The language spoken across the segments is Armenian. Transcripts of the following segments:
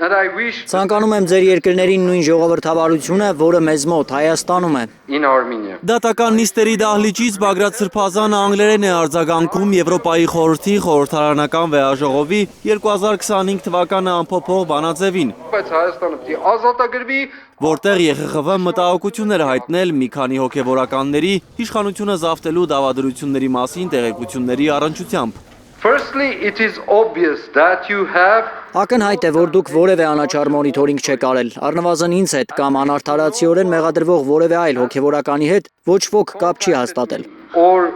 Ցանկանում եմ ձեր երկրներին նույն ժողովրդավարությունը, որը մեզ մոտ Հայաստանում է։ Դատական նիստերի դահլիճից Բագրատ Սրբազանը անգլերեն է արձագանքում Եվրոպայի խորհրդի խորհրդարանական վեաժողովի 2025 թվականը ամփոփող բանաձևին, Բայց Հայաստանը պիտի ազատագրվի, որտեղ ԵԽԽՎ մտահոգություն էր հայտնել մի քանի հոգևորականների իշխանությունը զավթելու դավադրությունների մասին տեղեկությունների առնչությամբ։ Firstly, it is obvious that you have Ակնհայտ է, որ դուք որևէ անաչառ մոնիթորինգ չեք արել, առնվազն ինձ հետ կամ անարդարացիորեն մեղադրվող որևէ այլ հոգևորականի հետ ոչ ոք կապ չի հաստատել։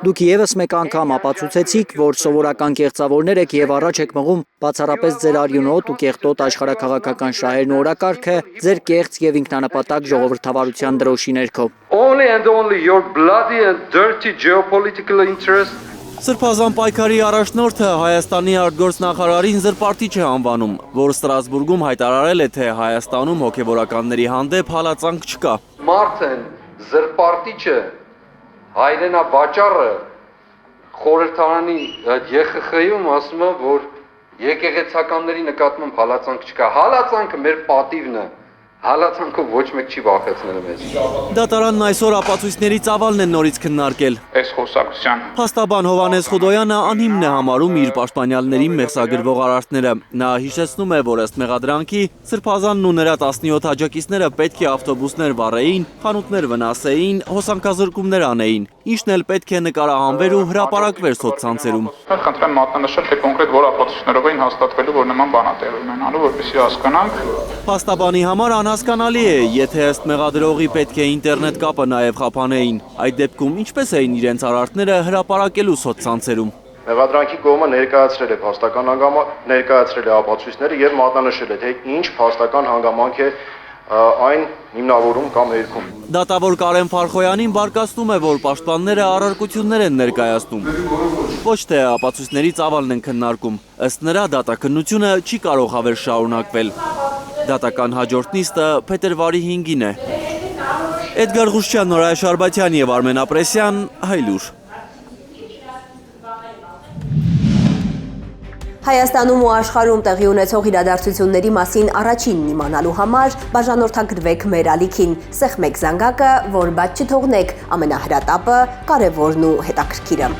Դուք եւս մեկ անգամ ապացուցեցիք, որ սովորական կեղծավորներ եք եւ առաջ եք մղում բացառապես ձեր արյունոտ ու կեղտոտ աշխարհաքաղաքական շահերն ու օրակարգը ձեր կեղծ եւ ինքնանպատակ ժողովրդավարության դրոշի ներքո։ only and only your bloody and dirty geopolitical interests. Սրբազան պայքարի առաջնորդը Հայաստանի արտգործնախարարին զրպարտիչ է անվանում, որ Ստրասբուրգում հայտարարել է, թե Հայաստանում հոգևորականների հանդեպ հալածանք չկա։ Մարտեն զրպարտիչը հայրենավաճառը խորհրդարանի ԵԽԽ-ում ասում է, որ եկեղեցականների նկատմամբ հալածանք չկա։ Հալածանքը մեր պատիվն է։ Հալածանքով ոչ մեկ չի վախեցնել մեզ։ Դատարանն այսօր ապացույցների ծավալն է նորից քննարկել։ Այս խոսակցության Փաստաբան Հովհաննես Խուդոյանը անհիմն է համարում իր պաշտպանյալներին մեղսագրվող արարքները։ Նա հիշեցնում է, որ ըստ մեղադրանքի Սրբազանն ու նրա 17 աջակիցները պետք է ավտոբուսներ վառեին, խանութներ վնասեին, հոսանքազրկումներ անեին, ինչն էլ պետք է նկարահանվեր ու հրապարակվեր սոցցանցերում։ Խնդրեմ մատնանշել, թե կոնկրետ որ ապացույցներով էին հաստատվելու, որ նման բան է տեղի ունենալու, որպեսզի հասկանանք։ Փաստաբանի համար անհասկանալի է, եթե ըստ մեղադրողի պետք է ինտերնետ կապը նաև խափանեին։ Այդ դեպքում ինչպես էին իրենց արարքները հրապարակելու սոցցանցերում։ Մեղադրանքի կողմը ներկայացրել է փաստական հանգամանք, ներկայացրել է ապացույցները եւ մատնանշել է, թե ինչ փաստական հանգամանք է այն հիմնավորում կամ երգում։ Դատավոր Կարեն Ֆարխոյանին բարկացնում է, որ պաշտպանները առարկություններ են ներկայացնում։ Ոչ թե ապացույցների ծավալն են քննարկում։ Ըստ նրա դատաքննությունը չի կարող հավեր շարունակվել։ Դատական հաջորդ նիստը փետրվարի 5-ին է։ Էդգար Ղուշչյան, Նորայր Շարբաթյան եւ Արմեն Ապրեսյան, Հայլուր։ Հայաստանում ու աշխարհում տեղի ունեցող իրադարձությունների մասին առաջինն իմանալու համար բաժանորդագրվեք մեր ալիքին, սեղմեք զանգակը, որ բաց չթողնեք ամենահրատապը, կարևորն ու հետաքրքիրը։